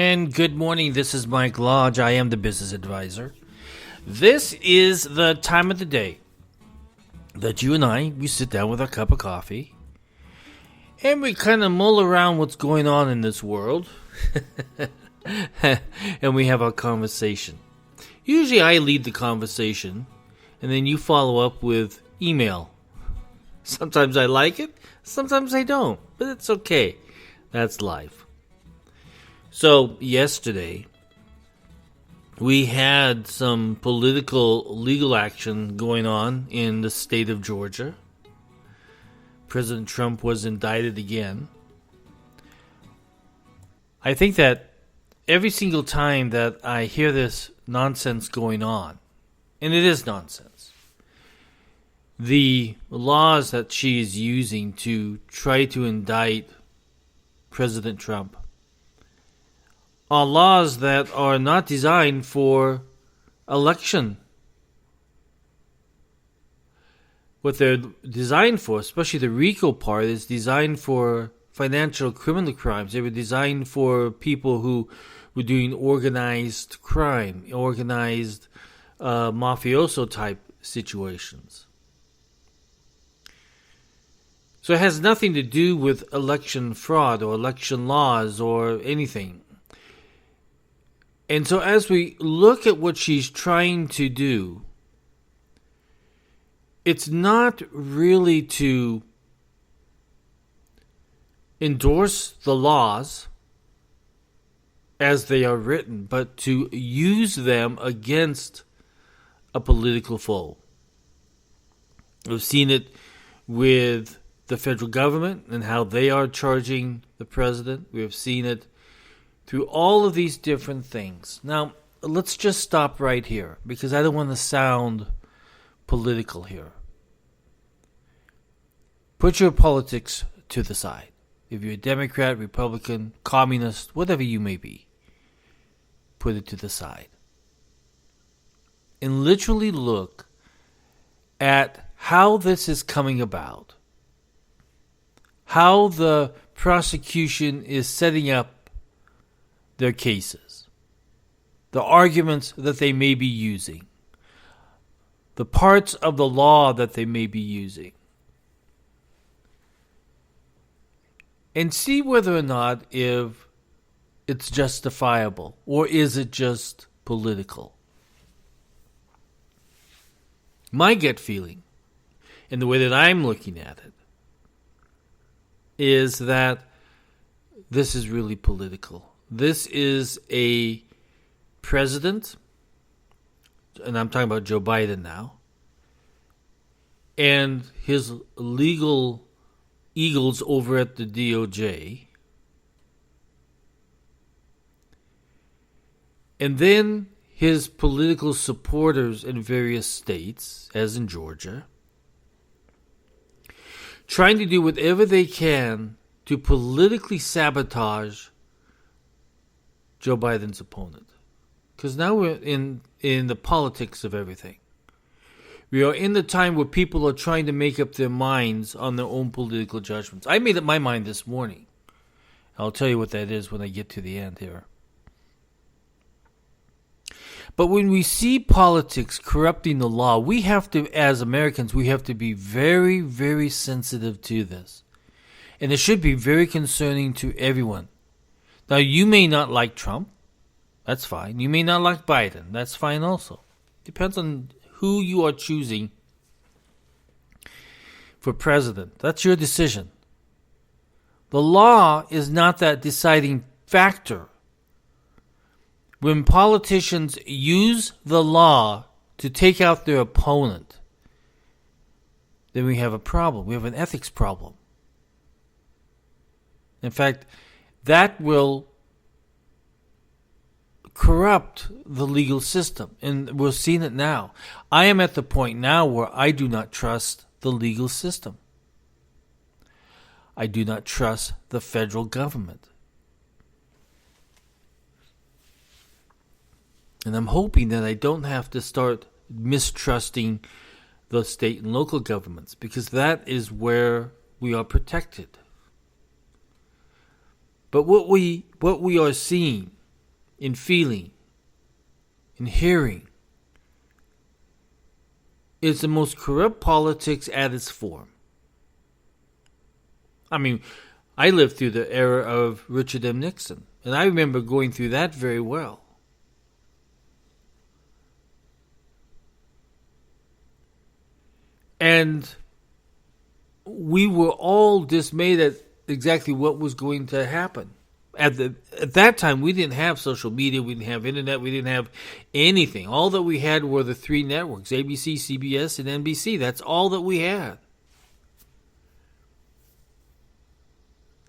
And good morning, this is Mike Lodge. I am the business advisor. This is the time of the day that you and we sit down with our cup of coffee and we kind of mull around what's going on in this world and we have our conversation. Usually I lead the conversation and then you follow up with email. Sometimes I like it, sometimes I don't, but it's okay. That's life. So, yesterday, we had some political legal action going on in the state of Georgia. President Trump was indicted again. I think that every single time that I hear this nonsense going on, and it is nonsense, the laws that she is using to try to indict President Trump are laws that are not designed for election. What they're designed for, especially the RICO part, is designed for financial criminal crimes. They were designed for people who were doing organized crime, organized mafioso type situations. So it has nothing to do with election fraud or election laws or anything. And so as we look at what she's trying to do, it's not really to endorse the laws as they are written, but to use them against a political foe. We've seen it with the federal government and how they are charging the president. We have seen it through all of these different things. Now, let's just stop right here because I don't want to sound political here. Put your politics to the side. If you're a Democrat, Republican, Communist, whatever you may be, put it to the side. And literally look at how this is coming about. How the prosecution is setting up their cases, the arguments that they may be using, the parts of the law that they may be using, and see whether or not if it's justifiable or is it just political. My gut feeling, and the way that I'm looking at it, is that this is really political. This is a president, and I'm talking about Joe Biden now, and his legal eagles over at the DOJ, and then his political supporters in various states, as in Georgia, trying to do whatever they can to politically sabotage Joe Biden's opponent. Because now we're in the politics of everything. We are in the time where people are trying to make up their minds on their own political judgments. I made up my mind this morning. I'll tell you what that is when I get to the end here. But when we see politics corrupting the law, we have to, as Americans, we have to be very, very sensitive to this. And it should be very concerning to everyone. Now, you may not like Trump. That's fine. You may not like Biden. That's fine also. Depends on who you are choosing for president. That's your decision. The law is not that deciding factor. When politicians use the law to take out their opponent, then we have a problem. We have an ethics problem. In fact, that will corrupt the legal system. And we're seeing it now. I am at the point now where I do not trust the legal system. I do not trust the federal government. And I'm hoping that I don't have to start mistrusting the state and local governments, because that is where we are protected. But what we are seeing in feeling, in hearing. It's the most corrupt politics at its form. I mean, I lived through the era of Richard M. Nixon, and I remember going through that very well. And we were all dismayed at exactly what was going to happen. At that time, we didn't have social media, we didn't have internet, we didn't have anything. All that we had were the three networks, ABC, CBS, and NBC. That's all that we had.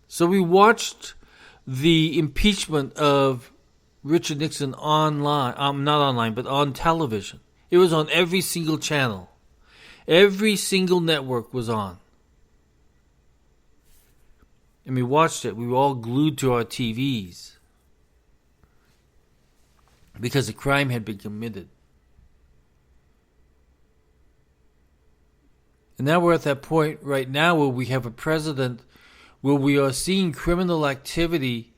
So we watched the impeachment of Richard Nixon online, not online, but on television. It was on every single channel. Every single network was on. And we watched it. We were all glued to our TVs because a crime had been committed. And now we're at that point right now where we have a president where we are seeing criminal activity,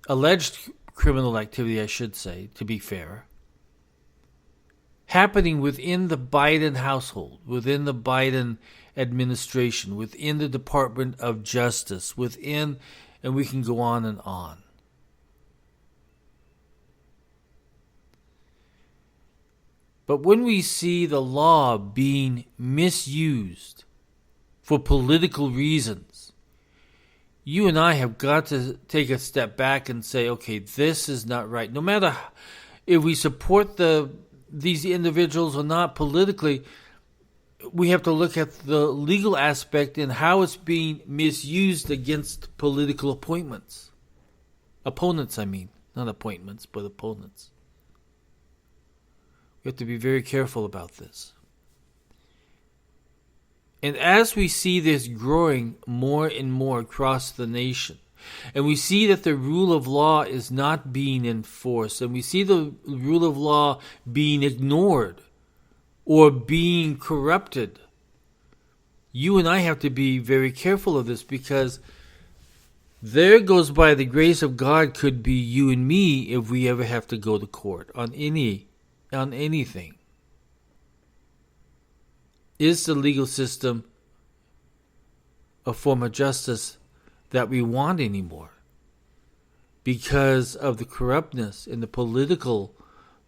alleged criminal activity, I should say, to be fair, happening within the Biden household, within the Biden administration, within the Department of Justice, within, and we can go on and on. But when we see the law being misused for political reasons, you and I have got to take a step back and say, okay, this is not right. No matter if we support these individuals or not politically, we have to look at the legal aspect and how it's being misused against political appointments. Opponents, I mean. Not appointments, but opponents. We have to be very careful about this. And as we see this growing more and more across the nation, and we see that the rule of law is not being enforced, and we see the rule of law being ignored or being corrupted, you and I have to be very careful of this, because there goes by the grace of God could be you and me if we ever have to go to court on anything. Is the legal system a form of justice that we want anymore because of the corruptness and the political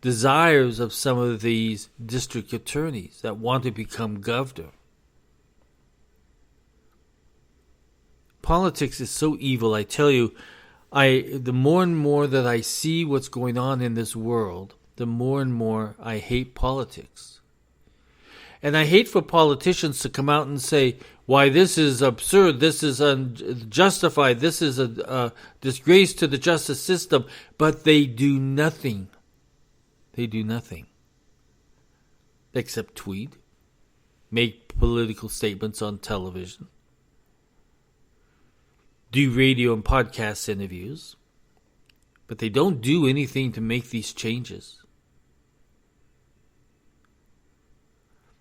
desires of some of these district attorneys that want to become governor? Politics is so evil, I tell you. The more and more that I see what's going on in this world, the more and more I hate politics. And I hate for politicians to come out and say, why, this is absurd, this is unjustified, this is a disgrace to the justice system, but they do nothing. They do nothing except tweet, make political statements on television, do radio and podcast interviews, but they don't do anything to make these changes.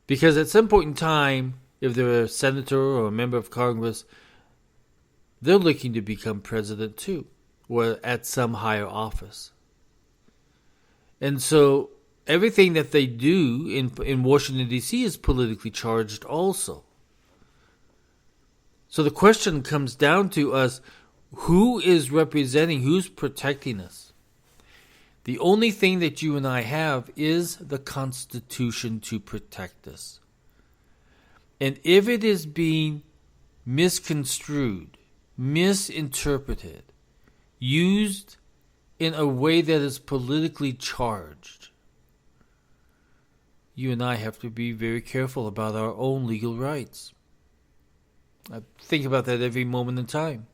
Because at some point in time, if they're a senator or a member of Congress, they're looking to become president too, or at some higher office. And so everything that they do in Washington, D.C. is politically charged also. So the question comes down to us, who is representing, who's protecting us? The only thing that you and I have is the Constitution to protect us. And if it is being misconstrued, misinterpreted, used in a way that is politically charged, you and I have to be very careful about our own legal rights. I think about that every moment in time.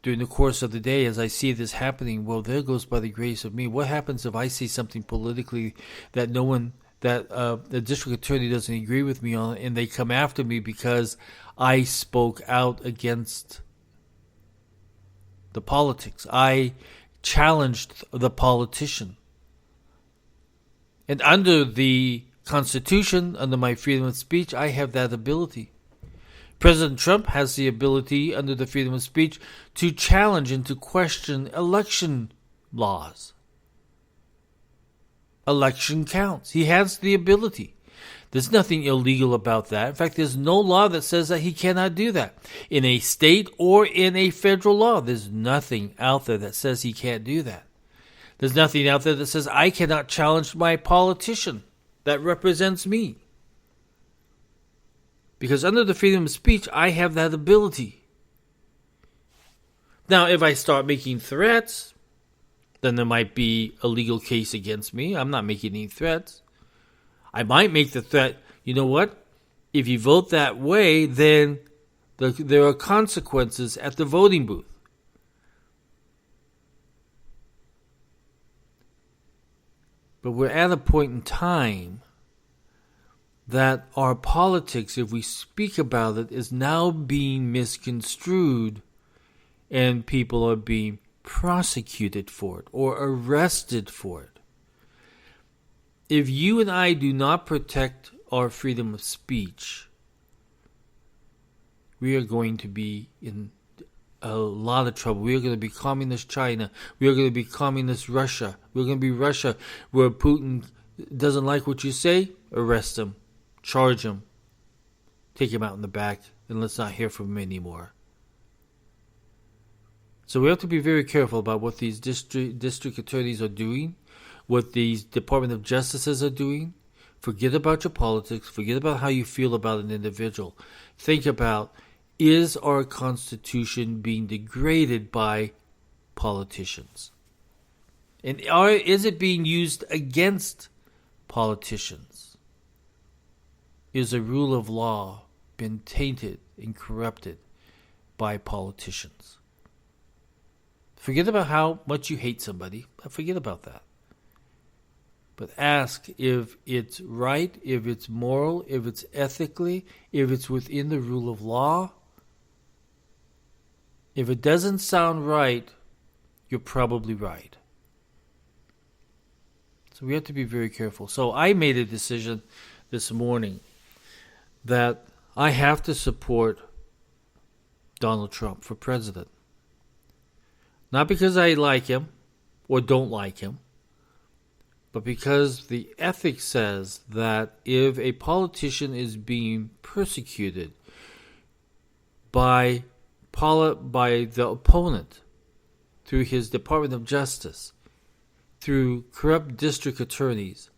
During the course of the day, as I see this happening, well, there goes by the grace of me. What happens if I see something politically that the district attorney doesn't agree with me on, and they come after me because I spoke out against the politics? I challenged the politician. And under the Constitution, under my freedom of speech, I have that ability. President Trump has the ability, under the freedom of speech, to challenge and to question election laws. Election counts. He has the ability. There's nothing illegal about that. In fact, there's no law that says that he cannot do that. In a state or in a federal law, there's nothing out there that says he can't do that. There's nothing out there that says I cannot challenge my politician that represents me. Because under the freedom of speech, I have that ability. Now, if I start making threats, then there might be a legal case against me. I'm not making any threats. I might make the threat, you know what? If you vote that way, then there are consequences at the voting booth. But we're at a point in time that our politics, if we speak about it, is now being misconstrued and people are being prosecuted for it or arrested for it. If you and I do not protect our freedom of speech, we are going to be in a lot of trouble. We are going to be communist China. We are going to be communist Russia. We're going to be Russia, where Putin doesn't like what you say, arrest him, charge him, take him out in the back, and let's not hear from him anymore. So we have to be very careful about what these district attorneys are doing, what these Department of Justices are doing. Forget about your politics. Forget about how you feel about an individual. Think about, is our Constitution being degraded by politicians? And is it being used against politicians? Is the rule of law been tainted and corrupted by politicians? Forget about how much you hate somebody. Forget about that. But ask if it's right, if it's moral, if it's ethically, if it's within the rule of law. If it doesn't sound right, you're probably right. So we have to be very careful. So I made a decision this morning that I have to support Donald Trump for president. Not because I like him or don't like him, but because the ethics says that if a politician is being persecuted by the opponent through his Department of Justice, through corrupt district attorneys,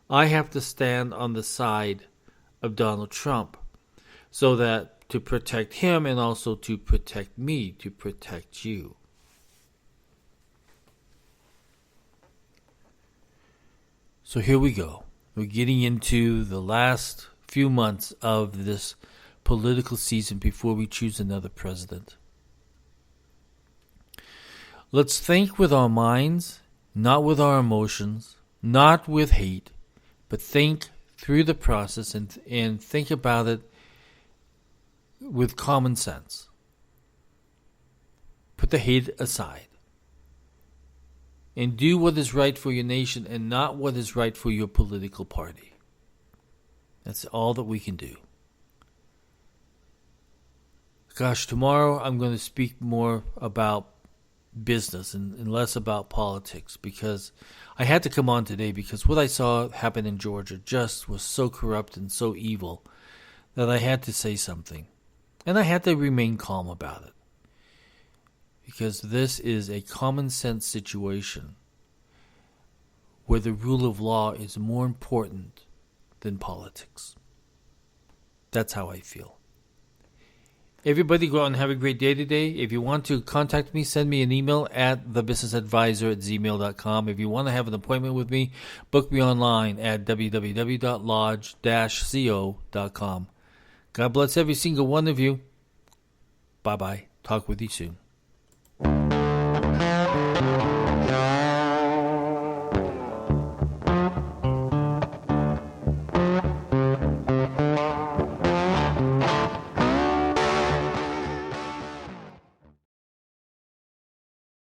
I have to stand on the side of Donald Trump so that to protect him and also to protect me, to protect you. So here we go. We're getting into the last few months of this political season before we choose another president. Let's think with our minds, not with our emotions, not with hate, but think through the process and think about it with common sense. Put the hate aside. And do what is right for your nation and not what is right for your political party. That's all that we can do. Gosh, tomorrow I'm going to speak more about business and less about politics, because I had to come on today because what I saw happen in Georgia just was so corrupt and so evil that I had to say something. And I had to remain calm about it. Because this is a common sense situation where the rule of law is more important than politics. That's how I feel. Everybody go out and have a great day today. If you want to contact me, send me an email at thebusinessadvisor@gmail.com. If you want to have an appointment with me, book me online at www.lodge-co.com. God bless every single one of you. Bye-bye. Talk with you soon.